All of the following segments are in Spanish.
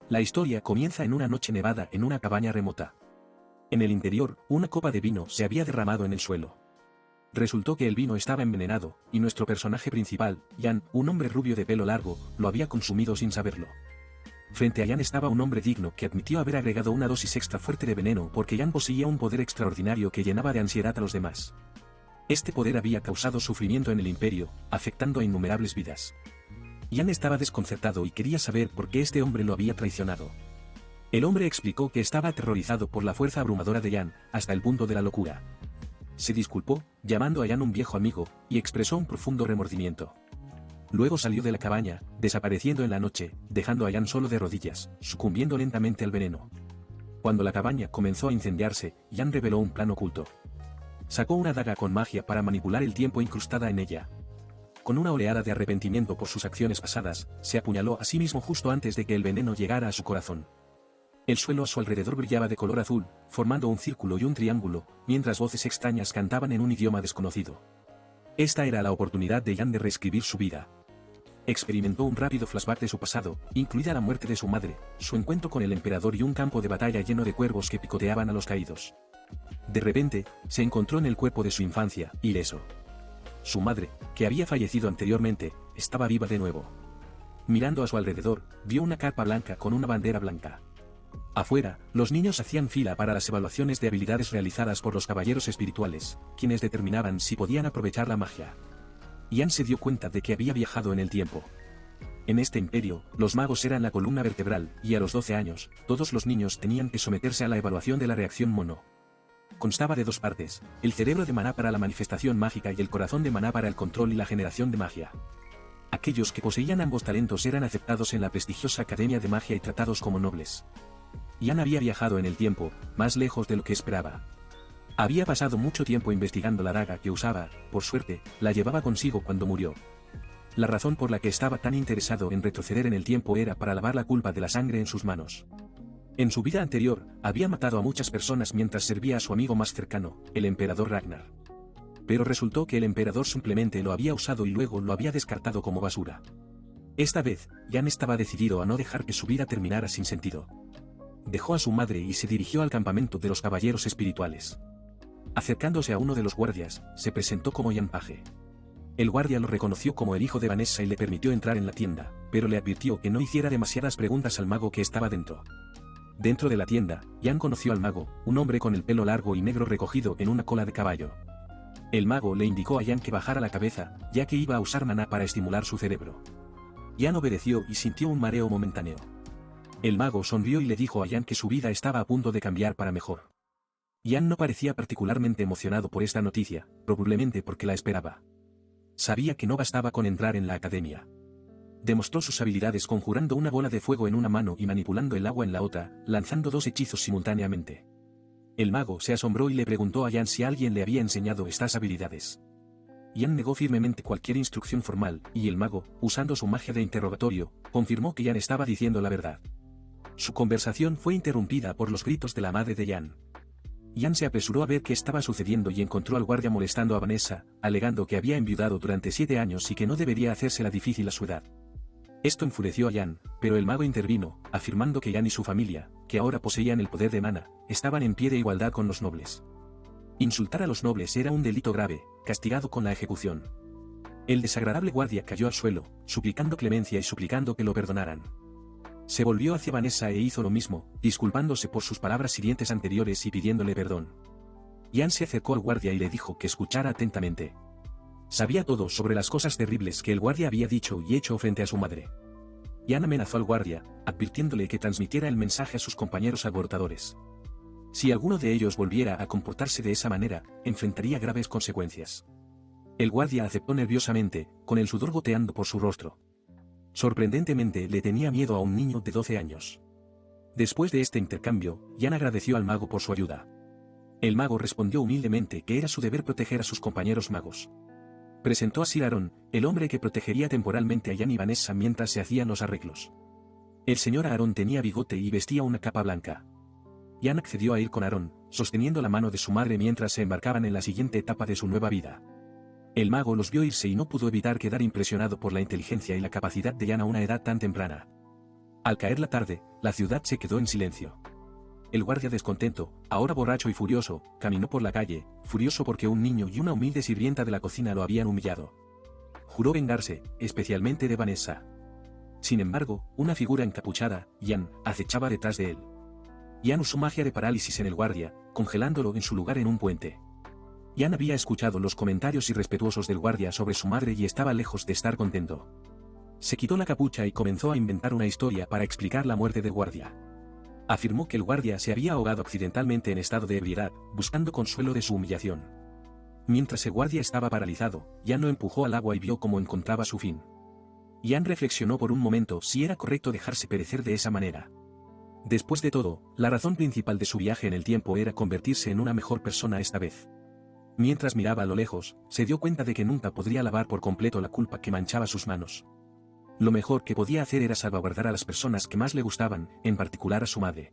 La historia comienza en una noche nevada en una cabaña remota. En el interior, una copa de vino se había derramado en el suelo. Resultó que el vino estaba envenenado, y nuestro personaje principal, Jan, un hombre rubio de pelo largo, lo había consumido sin saberlo. Frente a Jan estaba un hombre digno que admitió haber agregado una dosis extra fuerte de veneno porque Jan poseía un poder extraordinario que llenaba de ansiedad a los demás. Este poder había causado sufrimiento en el imperio, afectando a innumerables vidas. Jan estaba desconcertado y quería saber por qué este hombre lo había traicionado. El hombre explicó que estaba aterrorizado por la fuerza abrumadora de Jan, hasta el punto de la locura. Se disculpó, llamando a Jan un viejo amigo, y expresó un profundo remordimiento. Luego salió de la cabaña, desapareciendo en la noche, dejando a Jan solo de rodillas, sucumbiendo lentamente al veneno. Cuando la cabaña comenzó a incendiarse, Jan reveló un plan oculto. Sacó una daga con magia para manipular el tiempo incrustada en ella. Con una oleada de arrepentimiento por sus acciones pasadas, se apuñaló a sí mismo justo antes de que el veneno llegara a su corazón. El suelo a su alrededor brillaba de color azul, formando un círculo y un triángulo, mientras voces extrañas cantaban en un idioma desconocido. Esta era la oportunidad de Jan de reescribir su vida. Experimentó un rápido flashback de su pasado, incluida la muerte de su madre, su encuentro con el emperador y un campo de batalla lleno de cuervos que picoteaban a los caídos. De repente, se encontró en el cuerpo de su infancia, ileso. Su madre, que había fallecido anteriormente, estaba viva de nuevo. Mirando a su alrededor, vio una carpa blanca con una bandera blanca. Afuera, los niños hacían fila para las evaluaciones de habilidades realizadas por los caballeros espirituales, quienes determinaban si podían aprovechar la magia. Jan se dio cuenta de que había viajado en el tiempo. En este imperio, los magos eran la columna vertebral, y a los 12 años, todos los niños tenían que someterse a la evaluación de la reacción mono. Constaba de dos partes, el cerebro de maná para la manifestación mágica y el corazón de maná para el control y la generación de magia. Aquellos que poseían ambos talentos eran aceptados en la prestigiosa Academia de Magia y tratados como nobles. Jan había viajado en el tiempo, más lejos de lo que esperaba. Había pasado mucho tiempo investigando la daga que usaba, por suerte, la llevaba consigo cuando murió. La razón por la que estaba tan interesado en retroceder en el tiempo era para lavar la culpa de la sangre en sus manos. En su vida anterior, había matado a muchas personas mientras servía a su amigo más cercano, el emperador Ragnar. Pero resultó que el emperador simplemente lo había usado y luego lo había descartado como basura. Esta vez, Jan estaba decidido a no dejar que su vida terminara sin sentido. Dejó a su madre y se dirigió al campamento de los caballeros espirituales. Acercándose a uno de los guardias, se presentó como Jan Page. El guardia lo reconoció como el hijo de Vanessa y le permitió entrar en la tienda, pero le advirtió que no hiciera demasiadas preguntas al mago que estaba dentro. Dentro de la tienda, Jan conoció al mago, un hombre con el pelo largo y negro recogido en una cola de caballo. El mago le indicó a Jan que bajara la cabeza, ya que iba a usar maná para estimular su cerebro. Jan obedeció y sintió un mareo momentáneo. El mago sonrió y le dijo a Jan que su vida estaba a punto de cambiar para mejor. Jan no parecía particularmente emocionado por esta noticia, probablemente porque la esperaba. Sabía que no bastaba con entrar en la academia. Demostró sus habilidades conjurando una bola de fuego en una mano y manipulando el agua en la otra, lanzando dos hechizos simultáneamente. El mago se asombró y le preguntó a Jan si alguien le había enseñado estas habilidades. Jan negó firmemente cualquier instrucción formal, y el mago, usando su magia de interrogatorio, confirmó que Jan estaba diciendo la verdad. Su conversación fue interrumpida por los gritos de la madre de Jan. Jan se apresuró a ver qué estaba sucediendo y encontró al guardia molestando a Vanessa, alegando que había enviudado durante 7 años y que no debería hacérsela difícil a su edad. Esto enfureció a Jan, pero el mago intervino, afirmando que Jan y su familia, que ahora poseían el poder de maná, estaban en pie de igualdad con los nobles. Insultar a los nobles era un delito grave, castigado con la ejecución. El desagradable guardia cayó al suelo, suplicando clemencia y suplicando que lo perdonaran. Se volvió hacia Vanessa e hizo lo mismo, disculpándose por sus palabras hirientes anteriores y pidiéndole perdón. Jan se acercó al guardia y le dijo que escuchara atentamente. Sabía todo sobre las cosas terribles que el guardia había dicho y hecho frente a su madre. Jan amenazó al guardia, advirtiéndole que transmitiera el mensaje a sus compañeros alborotadores. Si alguno de ellos volviera a comportarse de esa manera, enfrentaría graves consecuencias. El guardia aceptó nerviosamente, con el sudor goteando por su rostro. Sorprendentemente le tenía miedo a un niño de 12 años. Después de este intercambio, Jan agradeció al mago por su ayuda. El mago respondió humildemente que era su deber proteger a sus compañeros magos. Presentó a Sir Aaron, el hombre que protegería temporalmente a Jan y Vanessa mientras se hacían los arreglos. El señor Aaron tenía bigote y vestía una capa blanca. Jan accedió a ir con Aaron, sosteniendo la mano de su madre mientras se embarcaban en la siguiente etapa de su nueva vida. El mago los vio irse y no pudo evitar quedar impresionado por la inteligencia y la capacidad de Jan a una edad tan temprana. Al caer la tarde, la ciudad se quedó en silencio. El guardia descontento, ahora borracho y furioso, caminó por la calle, furioso porque un niño y una humilde sirvienta de la cocina lo habían humillado. Juró vengarse, especialmente de Vanessa. Sin embargo, una figura encapuchada, Ian, acechaba detrás de él. Ian usó magia de parálisis en el guardia, congelándolo en su lugar en un puente. Ian había escuchado los comentarios irrespetuosos del guardia sobre su madre y estaba lejos de estar contento. Se quitó la capucha y comenzó a inventar una historia para explicar la muerte del guardia. Afirmó que el guardia se había ahogado accidentalmente en estado de ebriedad, buscando consuelo de su humillación. Mientras el guardia estaba paralizado, Ian lo empujó al agua y vio cómo encontraba su fin. Ian reflexionó por un momento si era correcto dejarse perecer de esa manera. Después de todo, la razón principal de su viaje en el tiempo era convertirse en una mejor persona esta vez. Mientras miraba a lo lejos, se dio cuenta de que nunca podría lavar por completo la culpa que manchaba sus manos. Lo mejor que podía hacer era salvaguardar a las personas que más le gustaban, en particular a su madre.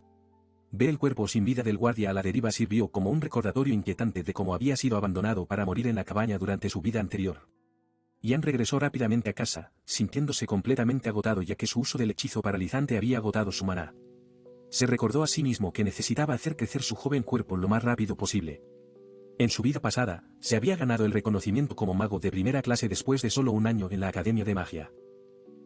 Ver el cuerpo sin vida del guardia a la deriva sirvió como un recordatorio inquietante de cómo había sido abandonado para morir en la cabaña durante su vida anterior. Ian regresó rápidamente a casa, sintiéndose completamente agotado ya que su uso del hechizo paralizante había agotado su maná. Se recordó a sí mismo que necesitaba hacer crecer su joven cuerpo lo más rápido posible. En su vida pasada, se había ganado el reconocimiento como mago de primera clase después de solo un año en la Academia de Magia.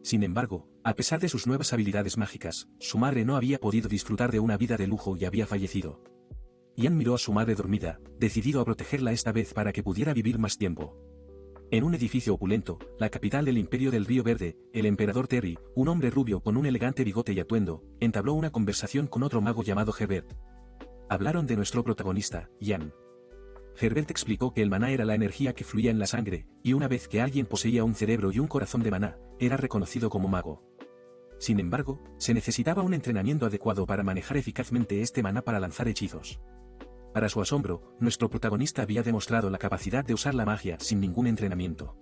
Sin embargo, a pesar de sus nuevas habilidades mágicas, su madre no había podido disfrutar de una vida de lujo y había fallecido. Ian miró a su madre dormida, decidido a protegerla esta vez para que pudiera vivir más tiempo. En un edificio opulento, la capital del Imperio del Río Verde, el emperador Terry, un hombre rubio con un elegante bigote y atuendo, entabló una conversación con otro mago llamado Herbert. Hablaron de nuestro protagonista, Ian. Herbert explicó que el maná era la energía que fluía en la sangre, y una vez que alguien poseía un cerebro y un corazón de maná, era reconocido como mago. Sin embargo, se necesitaba un entrenamiento adecuado para manejar eficazmente este maná para lanzar hechizos. Para su asombro, nuestro protagonista había demostrado la capacidad de usar la magia sin ningún entrenamiento.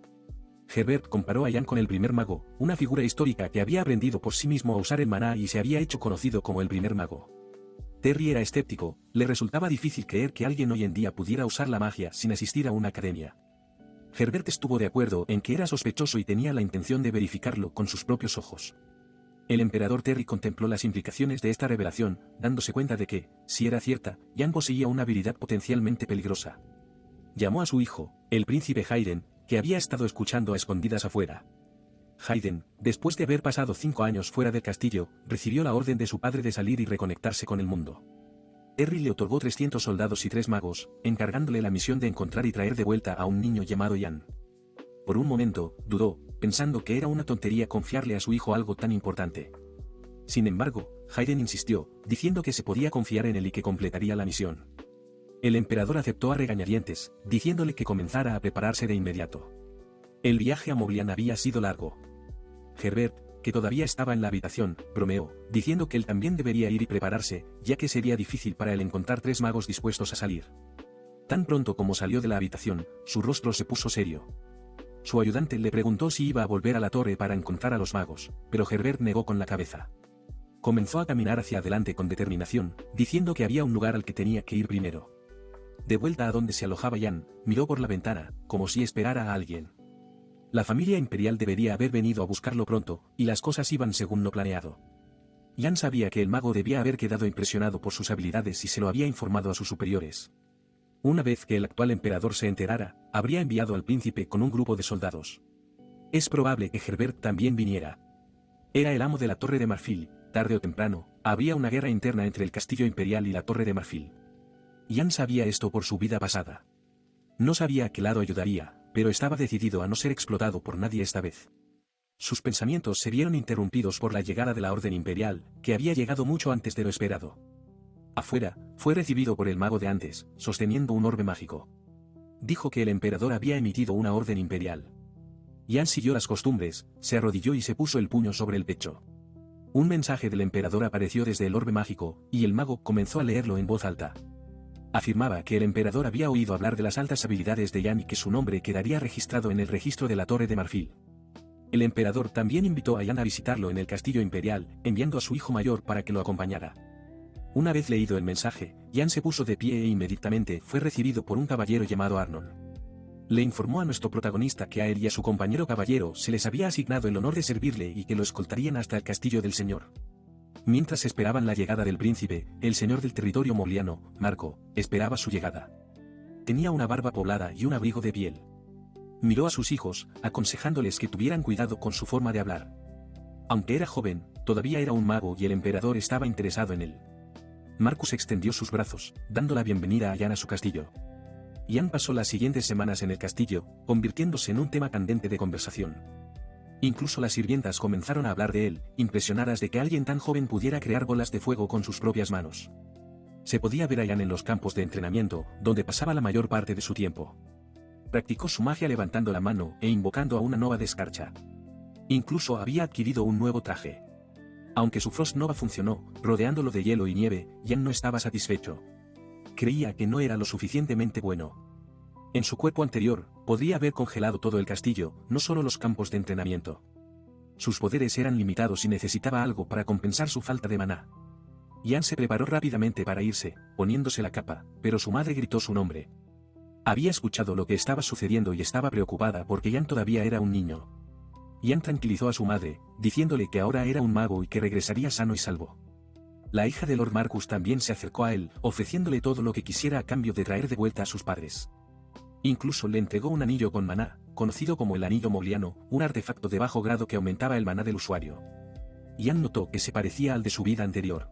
Herbert comparó a Ian con el primer mago, una figura histórica que había aprendido por sí mismo a usar el maná y se había hecho conocido como el primer mago. Terry era escéptico, le resultaba difícil creer que alguien hoy en día pudiera usar la magia sin asistir a una academia. Herbert estuvo de acuerdo en que era sospechoso y tenía la intención de verificarlo con sus propios ojos. El emperador Terry contempló las implicaciones de esta revelación, dándose cuenta de que, si era cierta, Ian poseía una habilidad potencialmente peligrosa. Llamó a su hijo, el príncipe Hayden, que había estado escuchando a escondidas afuera. Hayden, después de haber pasado 5 años fuera del castillo, recibió la orden de su padre de salir y reconectarse con el mundo. Terry le otorgó 300 soldados y 3 magos, encargándole la misión de encontrar y traer de vuelta a un niño llamado Ian. Por un momento, dudó, pensando que era una tontería confiarle a su hijo algo tan importante. Sin embargo, Hayden insistió, diciendo que se podía confiar en él y que completaría la misión. El emperador aceptó a regañadientes, diciéndole que comenzara a prepararse de inmediato. El viaje a Moglian había sido largo. Herbert, que todavía estaba en la habitación, bromeó, diciendo que él también debería ir y prepararse, ya que sería difícil para él encontrar 3 magos dispuestos a salir. Tan pronto como salió de la habitación, su rostro se puso serio. Su ayudante le preguntó si iba a volver a la torre para encontrar a los magos, pero Herbert negó con la cabeza. Comenzó a caminar hacia adelante con determinación, diciendo que había un lugar al que tenía que ir primero. De vuelta a donde se alojaba Ian, miró por la ventana, como si esperara a alguien. La familia imperial debería haber venido a buscarlo pronto, y las cosas iban según lo planeado. Ian sabía que el mago debía haber quedado impresionado por sus habilidades y se lo había informado a sus superiores. Una vez que el actual emperador se enterara, habría enviado al príncipe con un grupo de soldados. Es probable que Herbert también viniera. Era el amo de la Torre de Marfil, tarde o temprano, había una guerra interna entre el castillo imperial y la Torre de Marfil. Ian sabía esto por su vida pasada. No sabía a qué lado ayudaría, pero estaba decidido a no ser explotado por nadie esta vez. Sus pensamientos se vieron interrumpidos por la llegada de la Orden Imperial, que había llegado mucho antes de lo esperado. Afuera, fue recibido por el mago de antes, sosteniendo un orbe mágico. Dijo que el emperador había emitido una orden imperial. Ian siguió las costumbres, se arrodilló y se puso el puño sobre el pecho. Un mensaje del emperador apareció desde el orbe mágico, y el mago comenzó a leerlo en voz alta. Afirmaba que el emperador había oído hablar de las altas habilidades de Ian y que su nombre quedaría registrado en el registro de la Torre de Marfil. El emperador también invitó a Ian a visitarlo en el castillo imperial, enviando a su hijo mayor para que lo acompañara. Una vez leído el mensaje, Ian se puso de pie e inmediatamente fue recibido por un caballero llamado Arnon. Le informó a nuestro protagonista que a él y a su compañero caballero se les había asignado el honor de servirle y que lo escoltarían hasta el castillo del señor. Mientras esperaban la llegada del príncipe, el señor del territorio moliano, Marco, esperaba su llegada. Tenía una barba poblada y un abrigo de piel. Miró a sus hijos, aconsejándoles que tuvieran cuidado con su forma de hablar. Aunque era joven, todavía era un mago y el emperador estaba interesado en él. Marcus extendió sus brazos, dando la bienvenida a Jan a su castillo. Jan pasó las siguientes semanas en el castillo, convirtiéndose en un tema candente de conversación. Incluso las sirvientas comenzaron a hablar de él, impresionadas de que alguien tan joven pudiera crear bolas de fuego con sus propias manos. Se podía ver a Jan en los campos de entrenamiento, donde pasaba la mayor parte de su tiempo. Practicó su magia levantando la mano e invocando a una nova de escarcha. Incluso había adquirido un nuevo traje. Aunque su Frost Nova funcionó, rodeándolo de hielo y nieve, Jan no estaba satisfecho. Creía que no era lo suficientemente bueno. En su cuerpo anterior, podría haber congelado todo el castillo, no solo los campos de entrenamiento. Sus poderes eran limitados y necesitaba algo para compensar su falta de maná. Jan se preparó rápidamente para irse, poniéndose la capa, pero su madre gritó su nombre. Había escuchado lo que estaba sucediendo y estaba preocupada porque Jan todavía era un niño. Jan tranquilizó a su madre, diciéndole que ahora era un mago y que regresaría sano y salvo. La hija de Lord Marcus también se acercó a él, ofreciéndole todo lo que quisiera a cambio de traer de vuelta a sus padres. Incluso le entregó un anillo con maná, conocido como el anillo moliano, un artefacto de bajo grado que aumentaba el maná del usuario. Jan notó que se parecía al de su vida anterior.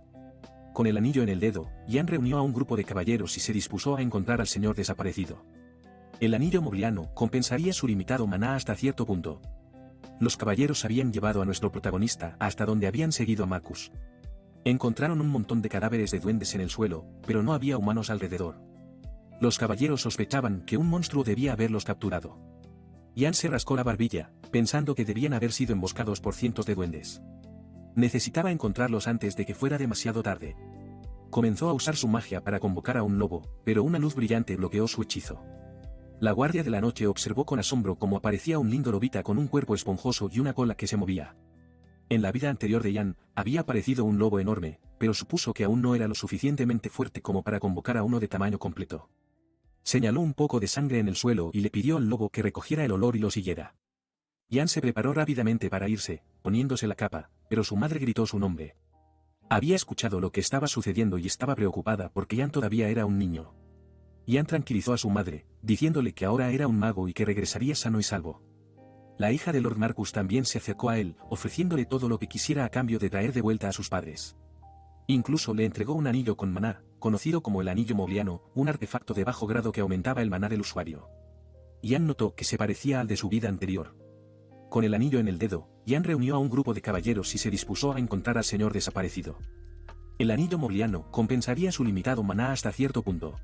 Con el anillo en el dedo, Jan reunió a un grupo de caballeros y se dispuso a encontrar al señor desaparecido. El anillo moliano compensaría su limitado maná hasta cierto punto. Los caballeros habían llevado a nuestro protagonista hasta donde habían seguido a Marcus. Encontraron un montón de cadáveres de duendes en el suelo, pero no había humanos alrededor. Los caballeros sospechaban que un monstruo debía haberlos capturado. Jan se rascó la barbilla, pensando que debían haber sido emboscados por cientos de duendes. Necesitaba encontrarlos antes de que fuera demasiado tarde. Comenzó a usar su magia para convocar a un lobo, pero una luz brillante bloqueó su hechizo. La guardia de la noche observó con asombro cómo aparecía un lindo lobita con un cuerpo esponjoso y una cola que se movía. En la vida anterior de Jan, había aparecido un lobo enorme, pero supuso que aún no era lo suficientemente fuerte como para convocar a uno de tamaño completo. Señaló un poco de sangre en el suelo y le pidió al lobo que recogiera el olor y lo siguiera. Jan se preparó rápidamente para irse, poniéndose la capa, pero su madre gritó su nombre. Había escuchado lo que estaba sucediendo y estaba preocupada porque Jan todavía era un niño. Jan tranquilizó a su madre, diciéndole que ahora era un mago y que regresaría sano y salvo. La hija de Lord Marcus también se acercó a él, ofreciéndole todo lo que quisiera a cambio de traer de vuelta a sus padres. Incluso le entregó un anillo con maná, conocido como el anillo moliano, un artefacto de bajo grado que aumentaba el maná del usuario. Jan notó que se parecía al de su vida anterior. Con el anillo en el dedo, Jan reunió a un grupo de caballeros y se dispuso a encontrar al señor desaparecido. El anillo moliano compensaría su limitado maná hasta cierto punto.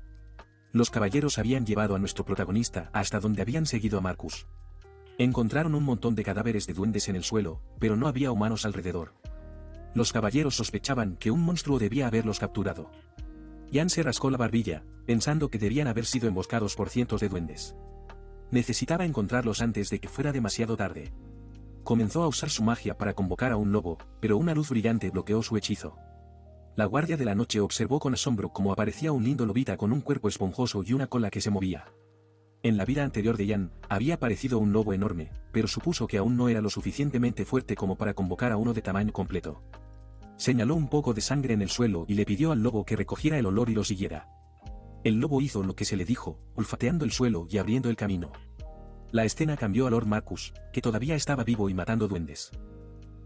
Los caballeros habían llevado a nuestro protagonista hasta donde habían seguido a Marcus. Encontraron un montón de cadáveres de duendes en el suelo, pero no había humanos alrededor. Los caballeros sospechaban que un monstruo debía haberlos capturado. Jan se rascó la barbilla, pensando que debían haber sido emboscados por cientos de duendes. Necesitaba encontrarlos antes de que fuera demasiado tarde. Comenzó a usar su magia para convocar a un lobo, pero una luz brillante bloqueó su hechizo. La guardia de la noche observó con asombro cómo aparecía un lindo lobita con un cuerpo esponjoso y una cola que se movía. En la vida anterior de Jan, había aparecido un lobo enorme, pero supuso que aún no era lo suficientemente fuerte como para convocar a uno de tamaño completo. Señaló un poco de sangre en el suelo y le pidió al lobo que recogiera el olor y lo siguiera. El lobo hizo lo que se le dijo, olfateando el suelo y abriendo el camino. La escena cambió a Lord Marcus, que todavía estaba vivo y matando duendes.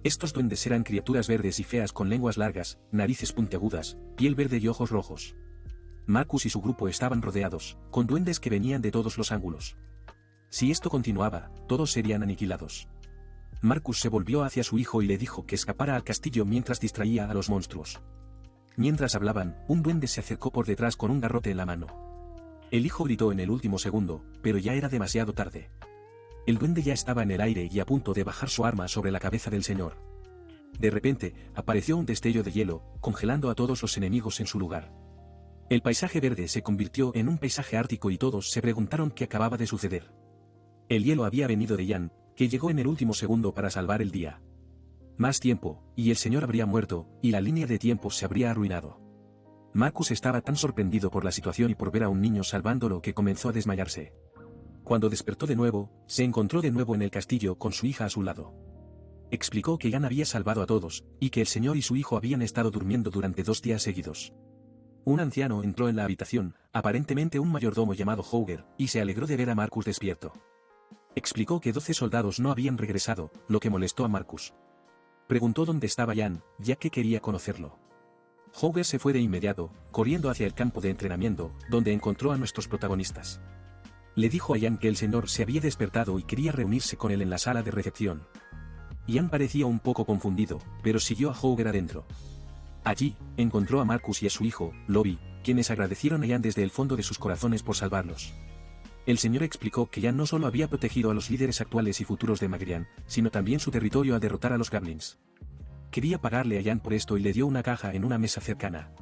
Estos duendes eran criaturas verdes y feas con lenguas largas, narices puntiagudas, piel verde y ojos rojos. Marcus y su grupo estaban rodeados, con duendes que venían de todos los ángulos. Si esto continuaba, todos serían aniquilados. Marcus se volvió hacia su hijo y le dijo que escapara al castillo mientras distraía a los monstruos. Mientras hablaban, un duende se acercó por detrás con un garrote en la mano. El hijo gritó en el último segundo, pero ya era demasiado tarde. El duende ya estaba en el aire y a punto de bajar su arma sobre la cabeza del señor. De repente, apareció un destello de hielo, congelando a todos los enemigos en su lugar. El paisaje verde se convirtió en un paisaje ártico y todos se preguntaron qué acababa de suceder. El hielo había venido de Jan, que llegó en el último segundo para salvar el día. Más tiempo, y el señor habría muerto, y la línea de tiempo se habría arruinado. Marcus estaba tan sorprendido por la situación y por ver a un niño salvándolo que comenzó a desmayarse. Cuando despertó de nuevo, se encontró de nuevo en el castillo con su hija a su lado. Explicó que Jan había salvado a todos, y que el señor y su hijo habían estado durmiendo durante 2 días seguidos. Un anciano entró en la habitación, aparentemente un mayordomo llamado Hauger, y se alegró de ver a Marcus despierto. Explicó que 12 soldados no habían regresado, lo que molestó a Marcus. Preguntó dónde estaba Jan, ya que quería conocerlo. Hauger se fue de inmediato, corriendo hacia el campo de entrenamiento, donde encontró a nuestros protagonistas. Le dijo a Jan que el señor se había despertado y quería reunirse con él en la sala de recepción. Jan parecía un poco confundido, pero siguió a Hauger adentro. Allí, encontró a Marcus y a su hijo, Lobby, quienes agradecieron a Jan desde el fondo de sus corazones por salvarlos. El señor explicó que Jan no solo había protegido a los líderes actuales y futuros de Magrian, sino también su territorio al derrotar a los Goblins. Quería pagarle a Jan por esto y le dio una caja en una mesa cercana.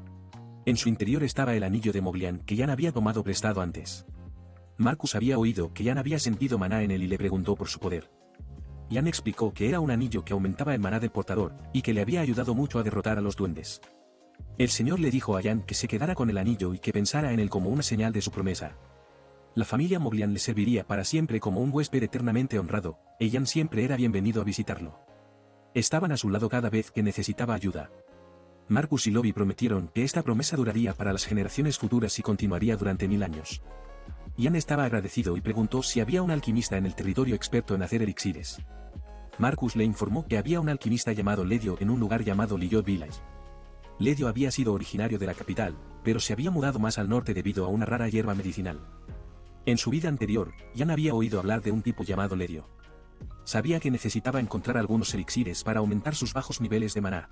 En su interior estaba el anillo de Moglian que Jan había tomado prestado antes. Marcus había oído que Jan había sentido maná en él y le preguntó por su poder. Jan explicó que era un anillo que aumentaba el maná del portador, y que le había ayudado mucho a derrotar a los duendes. El señor le dijo a Jan que se quedara con el anillo y que pensara en él como una señal de su promesa. La familia Moglian le serviría para siempre como un huésped eternamente honrado, y Jan siempre era bienvenido a visitarlo. Estaban a su lado cada vez que necesitaba ayuda. Marcus y Lobby prometieron que esta promesa duraría para las generaciones futuras y continuaría durante 1000 años. Jan estaba agradecido y preguntó si había un alquimista en el territorio experto en hacer elixires. Marcus le informó que había un alquimista llamado Ledio en un lugar llamado Liyot Village. Ledio había sido originario de la capital, pero se había mudado más al norte debido a una rara hierba medicinal. En su vida anterior, Jan había oído hablar de un tipo llamado Ledio. Sabía que necesitaba encontrar algunos elixires para aumentar sus bajos niveles de maná.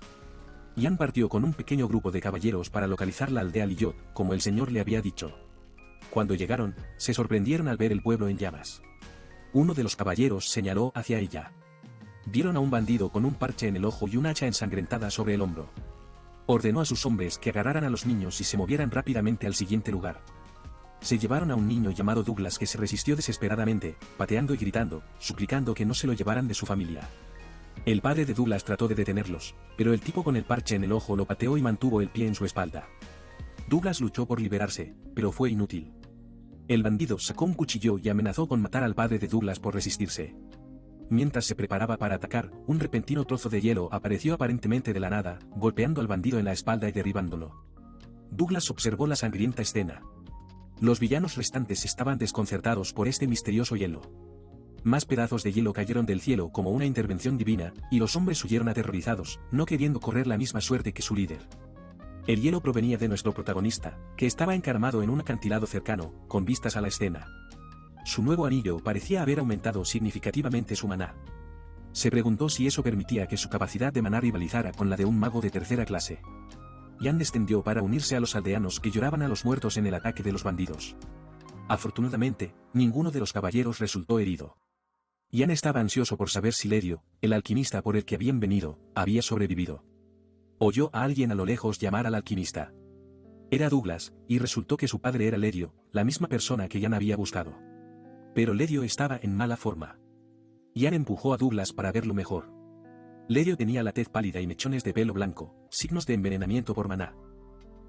Jan partió con un pequeño grupo de caballeros para localizar la aldea Liyot, como el señor le había dicho. Cuando llegaron, se sorprendieron al ver el pueblo en llamas. Uno de los caballeros señaló hacia ella. Vieron a un bandido con un parche en el ojo y un hacha ensangrentada sobre el hombro. Ordenó a sus hombres que agarraran a los niños y se movieran rápidamente al siguiente lugar. Se llevaron a un niño llamado Douglas que se resistió desesperadamente, pateando y gritando, suplicando que no se lo llevaran de su familia. El padre de Douglas trató de detenerlos, pero el tipo con el parche en el ojo lo pateó y mantuvo el pie en su espalda. Douglas luchó por liberarse, pero fue inútil. El bandido sacó un cuchillo y amenazó con matar al padre de Douglas por resistirse. Mientras se preparaba para atacar, un repentino trozo de hielo apareció aparentemente de la nada, golpeando al bandido en la espalda y derribándolo. Douglas observó la sangrienta escena. Los villanos restantes estaban desconcertados por este misterioso hielo. Más pedazos de hielo cayeron del cielo como una intervención divina, y los hombres huyeron aterrorizados, no queriendo correr la misma suerte que su líder. El hielo provenía de nuestro protagonista, que estaba encaramado en un acantilado cercano, con vistas a la escena. Su nuevo anillo parecía haber aumentado significativamente su maná. Se preguntó si eso permitía que su capacidad de maná rivalizara con la de un mago de tercera clase. Jan descendió para unirse a los aldeanos que lloraban a los muertos en el ataque de los bandidos. Afortunadamente, ninguno de los caballeros resultó herido. Jan estaba ansioso por saber si Ledio, el alquimista por el que habían venido, había sobrevivido. Oyó a alguien a lo lejos llamar al alquimista. Era Douglas, y resultó que su padre era Ledio, la misma persona que Jan había buscado. Pero Ledio estaba en mala forma. Jan empujó a Douglas para verlo mejor. Ledio tenía la tez pálida y mechones de pelo blanco, signos de envenenamiento por maná.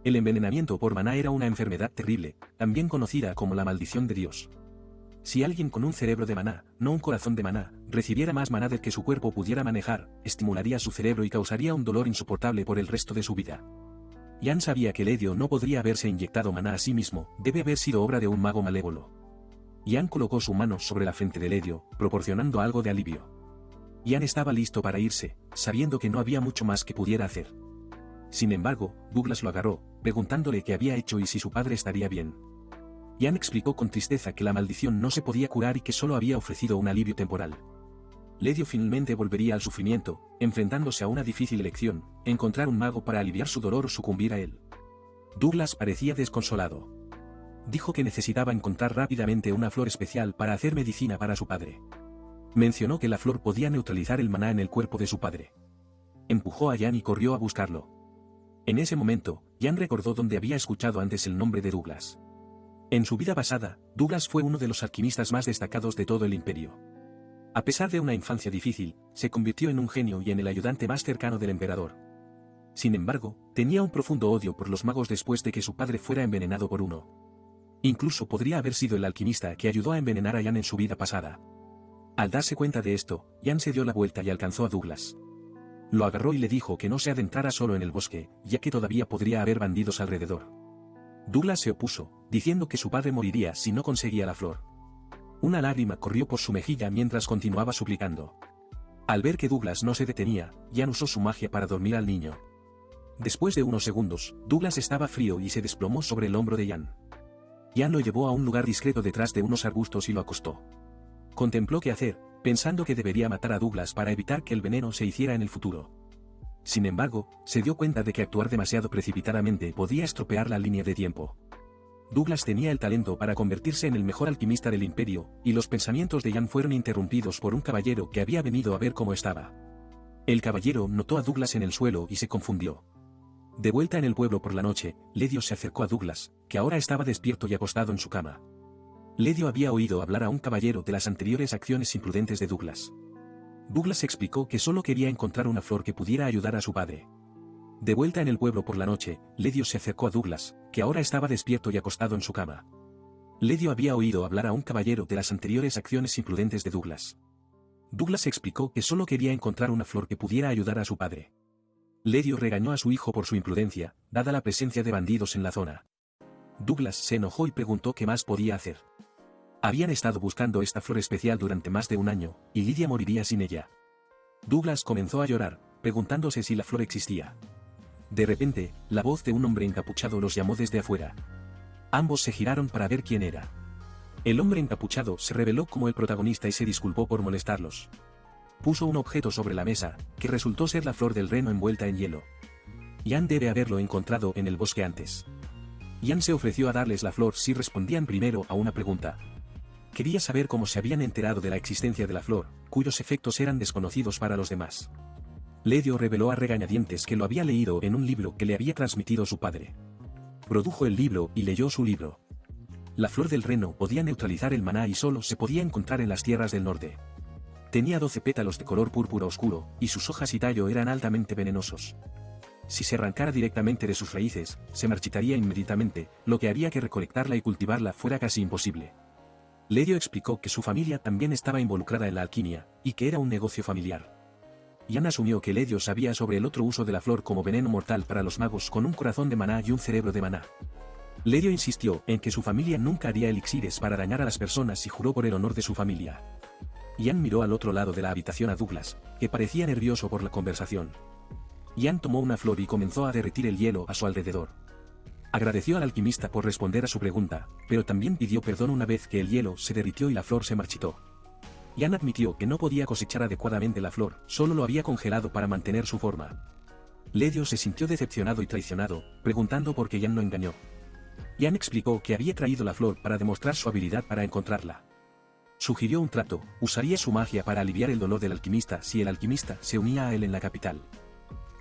El envenenamiento por maná era una enfermedad terrible, también conocida como la maldición de Dios. Si alguien con un cerebro de maná, no un corazón de maná, recibiera más maná del que su cuerpo pudiera manejar, estimularía su cerebro y causaría un dolor insoportable por el resto de su vida. Jan sabía que Ledio no podría haberse inyectado maná a sí mismo, debe haber sido obra de un mago malévolo. Jan colocó su mano sobre la frente de Ledio, proporcionando algo de alivio. Jan estaba listo para irse, sabiendo que no había mucho más que pudiera hacer. Sin embargo, Douglas lo agarró, preguntándole qué había hecho y si su padre estaría bien. Jan explicó con tristeza que la maldición no se podía curar y que solo había ofrecido un alivio temporal. Ledio finalmente volvería al sufrimiento, enfrentándose a una difícil elección, encontrar un mago para aliviar su dolor o sucumbir a él. Douglas parecía desconsolado. Dijo que necesitaba encontrar rápidamente una flor especial para hacer medicina para su padre. Mencionó que la flor podía neutralizar el maná en el cuerpo de su padre. Empujó a Jan y corrió a buscarlo. En ese momento, Jan recordó dónde había escuchado antes el nombre de Douglas. En su vida pasada, Douglas fue uno de los alquimistas más destacados de todo el imperio. A pesar de una infancia difícil, se convirtió en un genio y en el ayudante más cercano del emperador. Sin embargo, tenía un profundo odio por los magos después de que su padre fuera envenenado por uno. Incluso podría haber sido el alquimista que ayudó a envenenar a Jan en su vida pasada. Al darse cuenta de esto, Ian se dio la vuelta y alcanzó a Douglas. Lo agarró y le dijo que no se adentrara solo en el bosque, ya que todavía podría haber bandidos alrededor. Douglas se opuso, diciendo que su padre moriría si no conseguía la flor. Una lágrima corrió por su mejilla mientras continuaba suplicando. Al ver que Douglas no se detenía, Ian usó su magia para dormir al niño. Después de unos segundos, Douglas estaba frío y se desplomó sobre el hombro de Ian. Ian lo llevó a un lugar discreto detrás de unos arbustos y lo acostó. Contempló qué hacer, pensando que debería matar a Douglas para evitar que el veneno se hiciera en el futuro. Sin embargo, se dio cuenta de que actuar demasiado precipitadamente podía estropear la línea de tiempo. Douglas tenía el talento para convertirse en el mejor alquimista del imperio, y los pensamientos de Ian fueron interrumpidos por un caballero que había venido a ver cómo estaba. El caballero notó a Douglas en el suelo y se confundió. De vuelta en el pueblo por la noche, Ledio se acercó a Douglas, que ahora estaba despierto y acostado en su cama. Ledio había oído hablar a un caballero de las anteriores acciones imprudentes de Douglas. Douglas explicó que solo quería encontrar una flor que pudiera ayudar a su padre. De vuelta en el pueblo por la noche, Ledio se acercó a Douglas, que ahora estaba despierto y acostado en su cama. Ledio había oído hablar a un caballero de las anteriores acciones imprudentes de Douglas. Douglas explicó que solo quería encontrar una flor que pudiera ayudar a su padre. Ledio regañó a su hijo por su imprudencia, dada la presencia de bandidos en la zona. Douglas se enojó y preguntó qué más podía hacer. Habían estado buscando esta flor especial durante más de un año, y Lidia moriría sin ella. Douglas comenzó a llorar, preguntándose si la flor existía. De repente, la voz de un hombre encapuchado los llamó desde afuera. Ambos se giraron para ver quién era. El hombre encapuchado se reveló como el protagonista y se disculpó por molestarlos. Puso un objeto sobre la mesa, que resultó ser la flor del reno envuelta en hielo. Ian debe haberlo encontrado en el bosque antes. Ian se ofreció a darles la flor si respondían primero a una pregunta. Quería saber cómo se habían enterado de la existencia de la flor, cuyos efectos eran desconocidos para los demás. Ledio reveló a regañadientes que lo había leído en un libro que le había transmitido su padre. Produjo el libro y leyó su libro. La flor del reno podía neutralizar el maná y solo se podía encontrar en las tierras del norte. Tenía 12 pétalos de color púrpura oscuro, y sus hojas y tallo eran altamente venenosos. Si se arrancara directamente de sus raíces, se marchitaría inmediatamente, lo que haría que recolectarla y cultivarla fuera casi imposible. Ledio explicó que su familia también estaba involucrada en la alquimia, y que era un negocio familiar. Ian asumió que Ledio sabía sobre el otro uso de la flor como veneno mortal para los magos con un corazón de maná y un cerebro de maná. Ledio insistió en que su familia nunca haría elixires para dañar a las personas y juró por el honor de su familia. Ian miró al otro lado de la habitación a Douglas, que parecía nervioso por la conversación. Ian tomó una flor y comenzó a derretir el hielo a su alrededor. Agradeció al alquimista por responder a su pregunta, pero también pidió perdón una vez que el hielo se derritió y la flor se marchitó. Ian admitió que no podía cosechar adecuadamente la flor, solo lo había congelado para mantener su forma. Ledio se sintió decepcionado y traicionado, preguntando por qué Ian lo engañó. Ian explicó que había traído la flor para demostrar su habilidad para encontrarla. Sugirió un trato: usaría su magia para aliviar el dolor del alquimista si el alquimista se unía a él en la capital.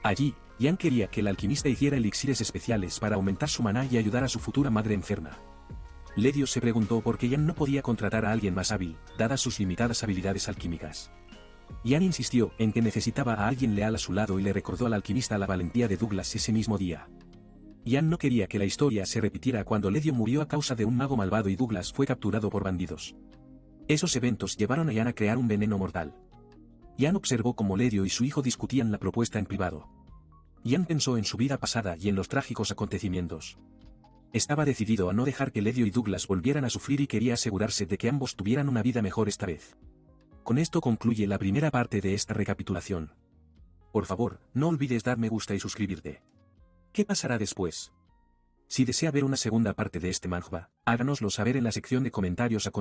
Allí, Ian quería que el alquimista hiciera elixires especiales para aumentar su maná y ayudar a su futura madre enferma. Ledio se preguntó por qué Ian no podía contratar a alguien más hábil, dadas sus limitadas habilidades alquímicas. Ian insistió en que necesitaba a alguien leal a su lado y le recordó al alquimista la valentía de Douglas ese mismo día. Ian no quería que la historia se repitiera cuando Ledio murió a causa de un mago malvado y Douglas fue capturado por bandidos. Esos eventos llevaron a Ian a crear un veneno mortal. Ian observó cómo Ledio y su hijo discutían la propuesta en privado. Ian pensó en su vida pasada y en los trágicos acontecimientos. Estaba decidido a no dejar que Ledio y Douglas volvieran a sufrir y quería asegurarse de que ambos tuvieran una vida mejor esta vez. Con esto concluye la primera parte de esta recapitulación. Por favor, no olvides dar me gusta y suscribirte. ¿Qué pasará después? Si desea ver una segunda parte de este manhwa, háganoslo saber en la sección de comentarios a continuación.